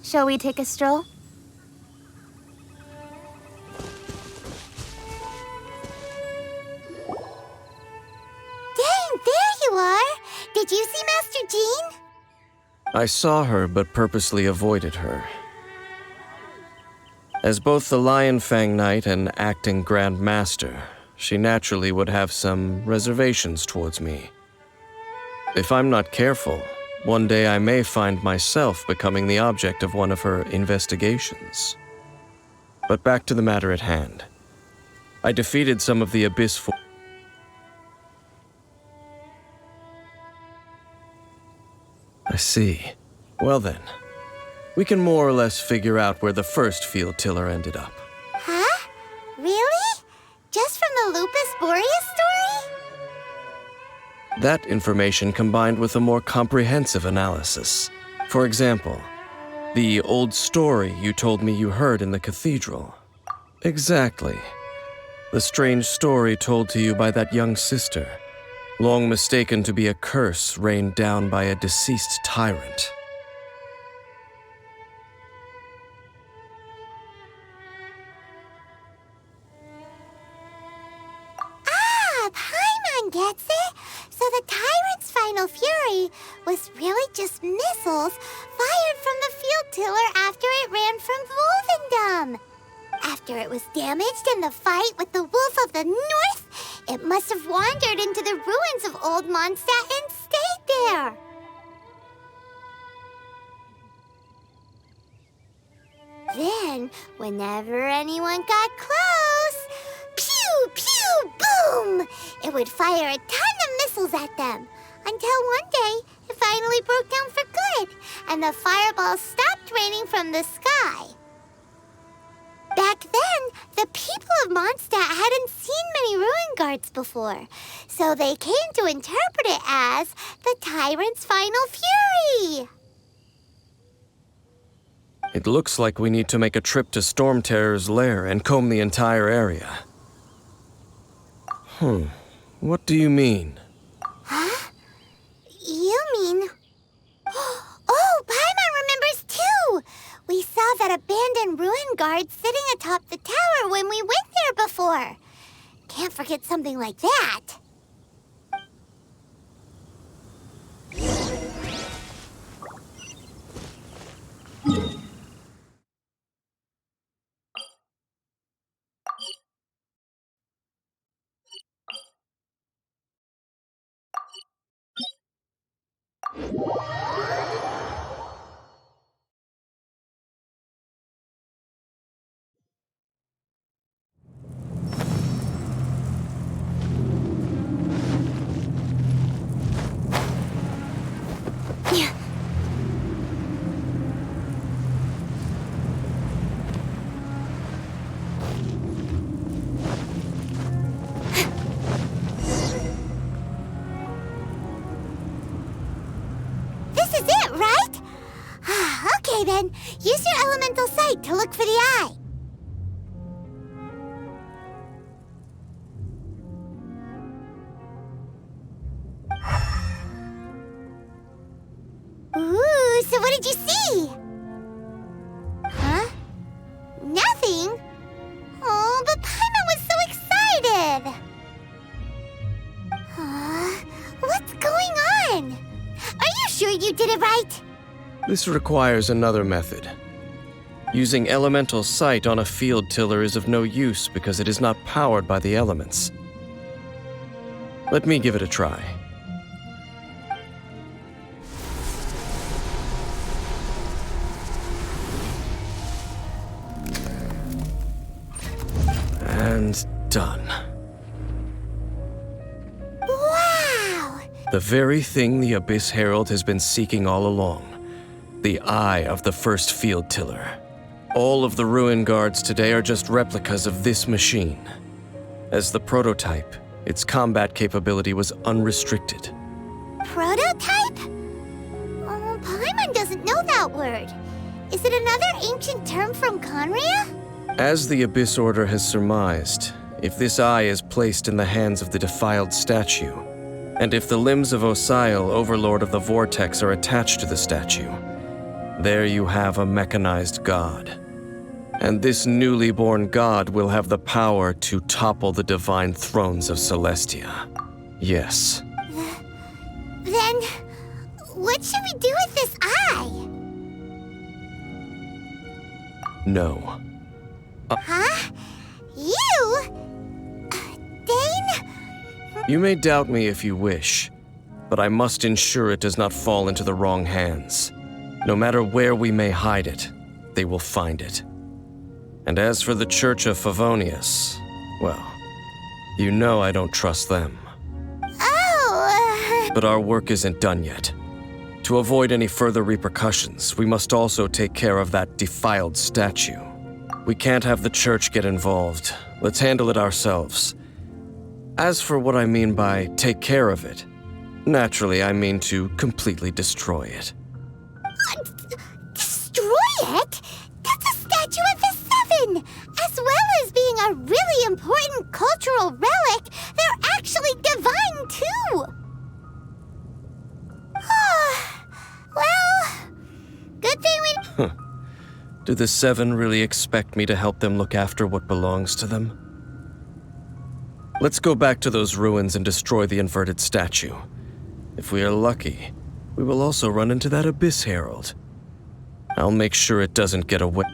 Shall we take a stroll? Dang, there you are! Did you see Master Jean? I saw her, but purposely avoided her. As both the Lion Fang Knight and acting Grand Master, she naturally would have some reservations towards me. If I'm not careful, one day I may find myself becoming the object of one of her investigations. But back to the matter at hand. I defeated some of the Abyss I see. Well then, we can more or less figure out where the first field tiller ended up. Huh? Really? Just from the Lupus Boreas story? That information combined with a more comprehensive analysis. For example, the old story you told me you heard in the cathedral. Exactly. The strange story told to you by that young sister, long mistaken to be a curse rained down by a deceased tyrant. Ah, Paimon gets it! So the tyrant's final fury was really just missiles fired from the field tiller after it ran from Wolvendom. After it was damaged in the fight with the Wolf of the North, it must have wandered into the ruins of Old Mondstadt and stayed there. Then, whenever anyone got close, pew, pew, boom! It would fire a ton of missiles at them, until one day it finally broke down for good, and the fireballs stopped raining from the sky. Back then, the people of Mondstadt hadn't seen many ruin guards before, so they came to interpret it as the tyrant's final fury. It looks like we need to make a trip to Storm Terror's lair and comb the entire area. What do you mean? Huh? You mean... Oh, Paimon remembers too! We saw that abandoned ruin guard sitting atop the tower when we went there before. Can't forget something like that. This is it, right? Okay then, use your elemental sight to look for the eye. Ooh, so what did you see? Huh? Nothing? Oh, but Paimon was so excited! What's going on? Are you sure you did it right? This requires another method. Using elemental sight on a field tiller is of no use because it is not powered by the elements. Let me give it a try. And done. Wow! The very thing the Abyss Herald has been seeking all along. The eye of the first field tiller. All of the ruin guards today are just replicas of this machine. As the prototype, its combat capability was unrestricted. Prototype? Oh, Paimon doesn't know that word. Is it another ancient term from Conria? As the Abyss Order has surmised, if this eye is placed in the hands of the defiled statue, and if the limbs of Osiel, Overlord of the Vortex, are attached to the statue, There you have a mechanized god. And this newly born god will have the power to topple the divine thrones of Celestia. Yes. Then, what should we do with this eye? No. Huh? You? Dane? You may doubt me if you wish, but I must ensure it does not fall into the wrong hands. No matter where we may hide it, they will find it. And as for the Church of Favonius, well, you know I don't trust them. Oh, But our work isn't done yet. To avoid any further repercussions, we must also take care of that defiled statue. We can't have the church get involved. Let's handle it ourselves. As for what I mean by take care of it, naturally I mean to completely destroy it. destroy it? That's a statue of the Seven! As well as being a really important cultural relic, they're actually divine too! Well, good thing we... Do the Seven really expect me to help them look after what belongs to them? Let's go back to those ruins and destroy the inverted statue. If we are lucky, we will also run into that Abyss Herald. I'll make sure it doesn't get away.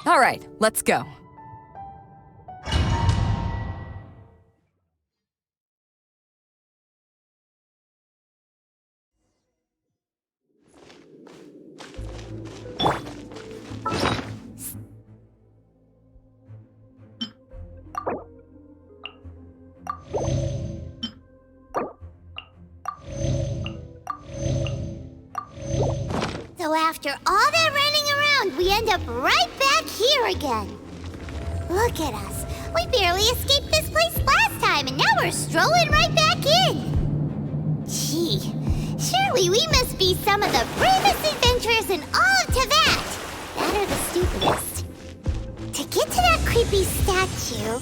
All right, let's go. So after all that running around, we end up right back here again. Look at us. We barely escaped this place last time, and now we're strolling right back in. Gee, surely we must be some of the bravest adventurers in all of Teyvat. That are the stupidest. To get to that creepy statue,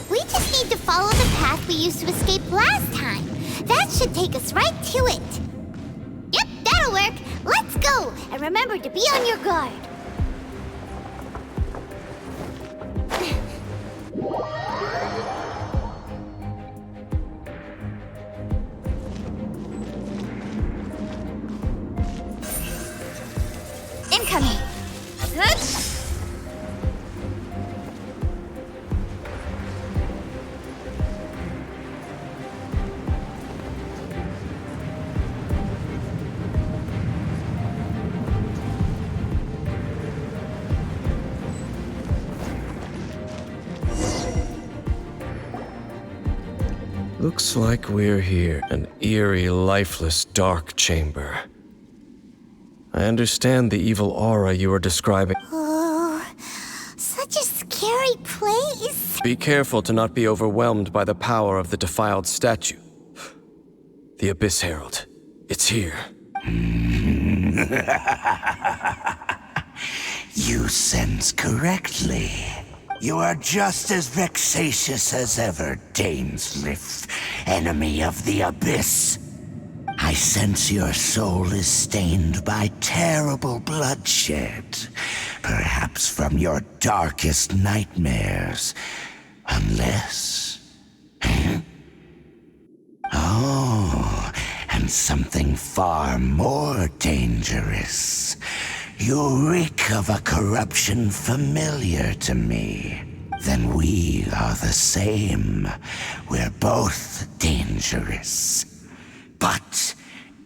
we just need to follow the path we used to escape last time. That should take us right to it. Yep, that'll work. Let's go, and remember to be on your guard. Incoming. Looks like we're here. An eerie, lifeless, dark chamber. I understand the evil aura you are describing. Oh, such a scary place. Be careful to not be overwhelmed by the power of the defiled statue. The Abyss Herald. It's here. You sense correctly. You are just as vexatious as ever, Dainsliff, enemy of the Abyss. I sense your soul is stained by terrible bloodshed, perhaps from your darkest nightmares, unless... Oh, and sense something far more dangerous. You reek of a corruption familiar to me. Then we are the same. We're both dangerous. But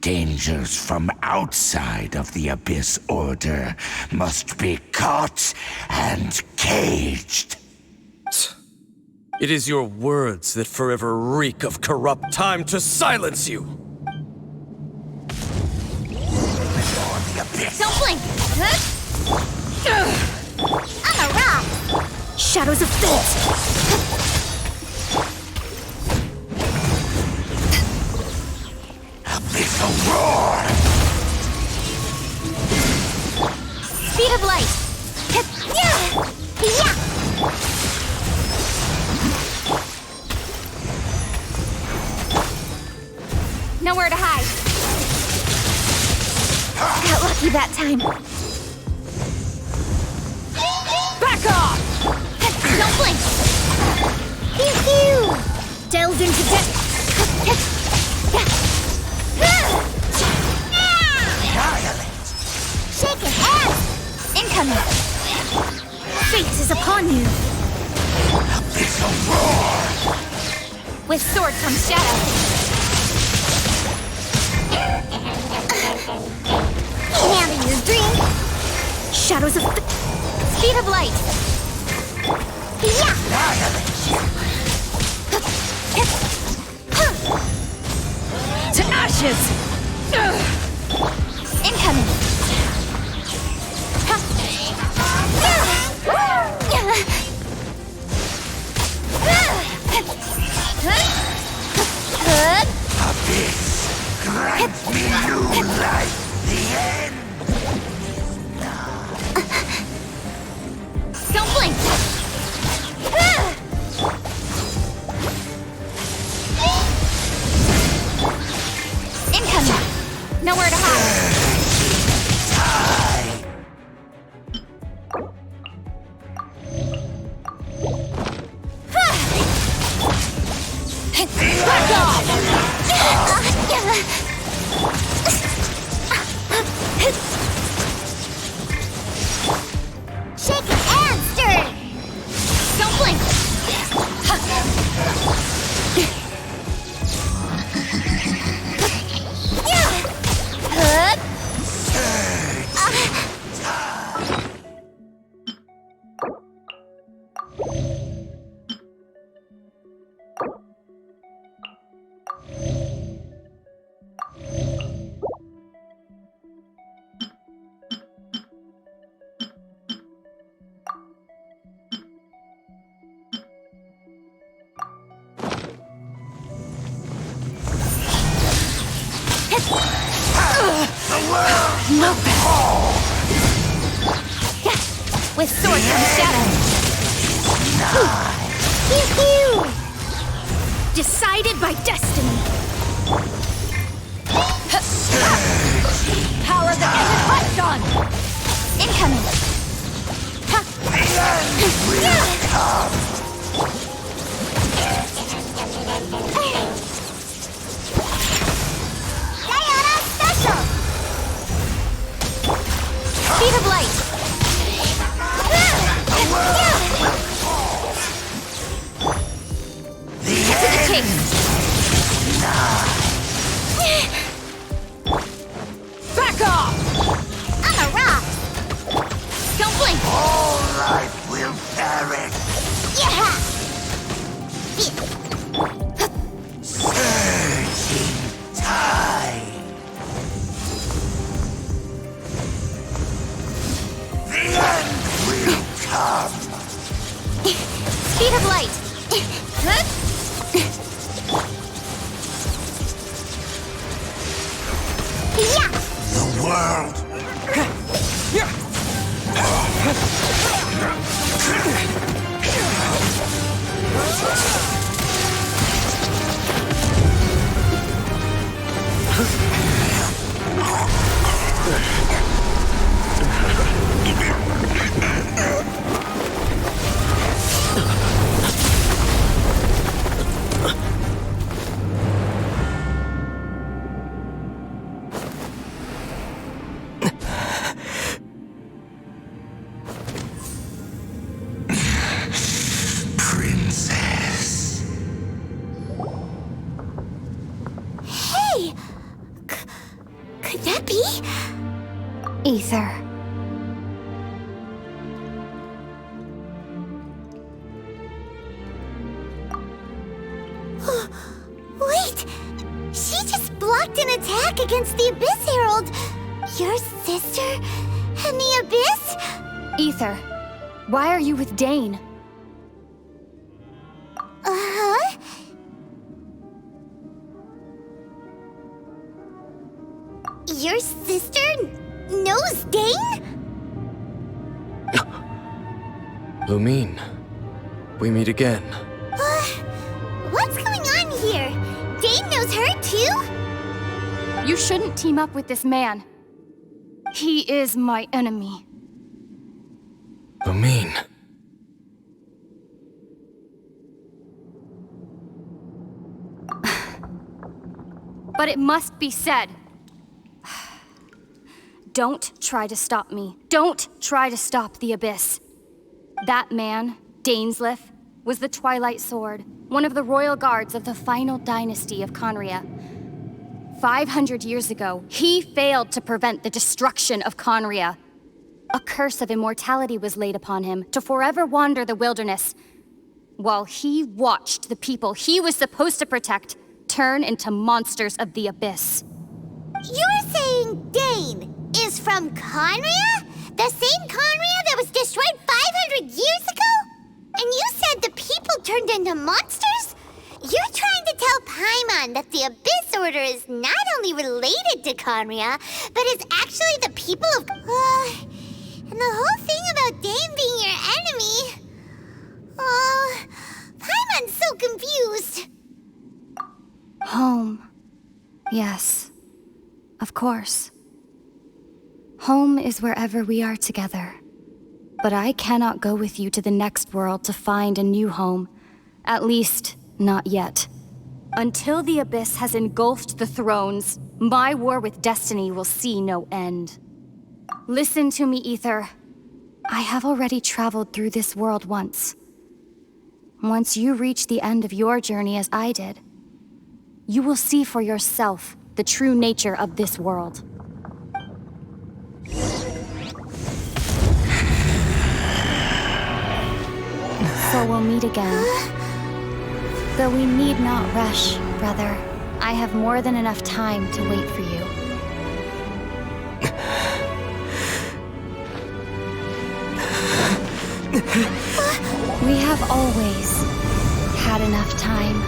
dangers from outside of the Abyss Order must be caught and caged. It is your words that forever reek of corrupt. Time to silence you! Before the Abyss. Don't blink! On a rock! Shadows of fate! Abyssal roar! Speed of light! Yeah! Nowhere to hide. Got lucky that time. Back off! Don't blink! Pew pew! Delve into depth! Annihilate! Shaking hands! Incoming! Fate is upon you! Abyssal roar! With sword comes shadow. Handing your drink. Shadows of fate! Speed of light. Yeah! Annihilate! To ashes! Incoming. Abyss! Grant me new life! The end! Don't blink. Incoming. Nowhere to hide. Back off! Shaken and stirred. Don't blink. With sword comes shadow. Pew pew! Decided by destiny! Power that isn't left on! Incoming. Sayonara special. Speed of light. To the king. Back off! On a rock. Don't blink. All life will perish! Yeah. Surging tide! The end will come! Speed of light. Yeah. The world attack against the Abyss Herald. Your sister and the Abyss? Ether, why are you with Dane? Uh-huh. Your sister knows Dane? Lumine, we meet again. What's going on here? Dane knows her too? You shouldn't team up with this man. He is my enemy. Lumine. But it must be said. Don't try to stop me. Don't try to stop the Abyss. That man, Dainsleif, was the Twilight Sword, one of the royal guards of the final dynasty of Conria. 500 years ago, he failed to prevent the destruction of Conria. A curse of immortality was laid upon him to forever wander the wilderness, while he watched the people he was supposed to protect turn into monsters of the Abyss. You're saying Dane is from Conria? The same Conria that was destroyed 500 years ago? And you said the people turned into monsters? You're trying to tell Paimon that the Abyss Order is not only related to Conria, but is actually the people of... and the whole thing about Dane being your enemy... Paimon's so confused. Home. Yes. Of course. Home is wherever we are together. But I cannot go with you to the next world to find a new home. At least, not yet. Until the Abyss has engulfed the thrones, my war with destiny will see no end. Listen to me, Ether. I have already traveled through this world once. Once you reach the end of your journey as I did, you will see for yourself the true nature of this world. So we'll meet again. Though we need not rush, brother. I have more than enough time to wait for you. We have always had enough time.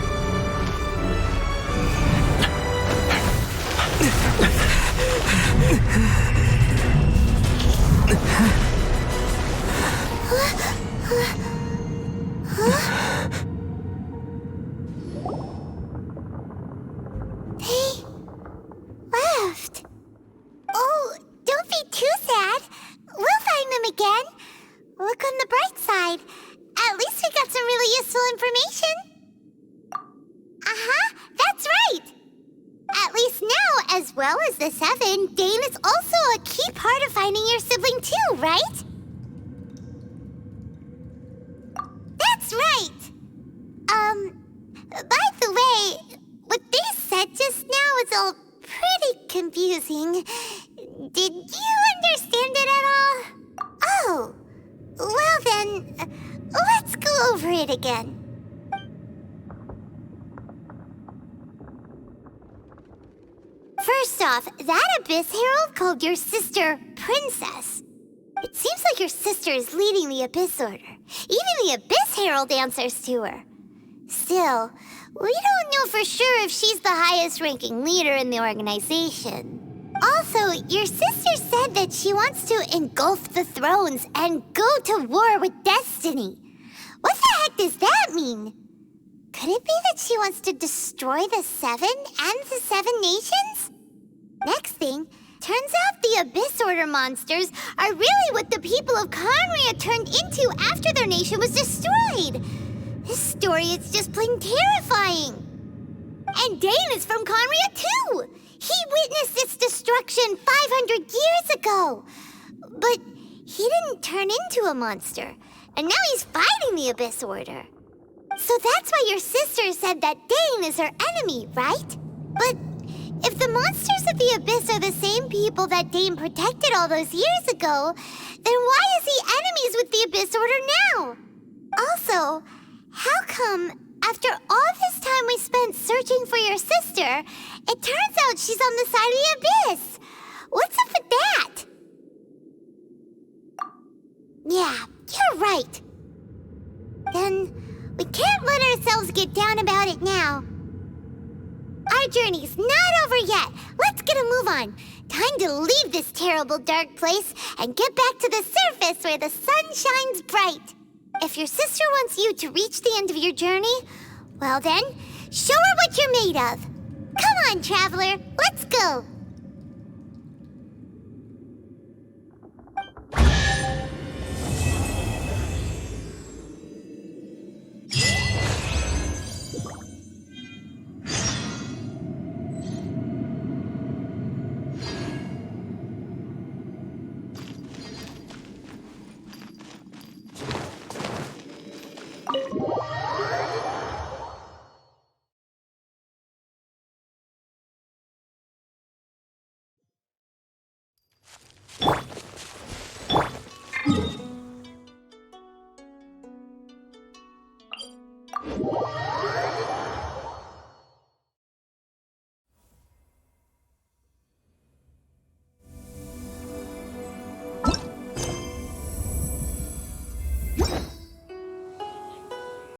They left. Oh, don't be too sad. We'll find them again. Look on the bright side. At least we got some really useful information. Uh-huh, that's right. At least now, as well as the Seven, Dane is also a key part of finding your sibling too, right? That's right. By the way, what they said just now is all pretty confusing. Did you understand it at all? Oh, well then, let's go over it again. First off, that Abyss Herald called your sister Princess. It seems like your sister is leading the Abyss Order. Even the Abyss Herald answers to her. Still, we don't know for sure if she's the highest-ranking leader in the organization. Also, your sister said that she wants to engulf the thrones and go to war with destiny. What the heck does that mean? Could it be that she wants to destroy the Seven and the Seven Nations? Next thing, turns out the Abyss Order monsters are really what the people of Conria turned into after their nation was destroyed. This story is just plain terrifying. And Dane is from Conria too. He witnessed its destruction 500 years ago. But he didn't turn into a monster. And now he's fighting the Abyss Order. So that's why your sister said that Dane is her enemy, right? But if the monsters of the Abyss are the same people that Dane protected all those years ago, then why is he enemies with the Abyss Order now? Also, how come After all this time we spent searching for your sister, it turns out she's on the side of the abyss. What's up with that? Yeah, you're right. Then we can't let ourselves get down about it now. Our journey's not over yet. Let's get a move on. Time to leave this terrible dark place and get back to the surface where the sun shines bright. If your sister wants you to reach the end of your journey, well then, show her what you're made of. Come on, traveler, let's go.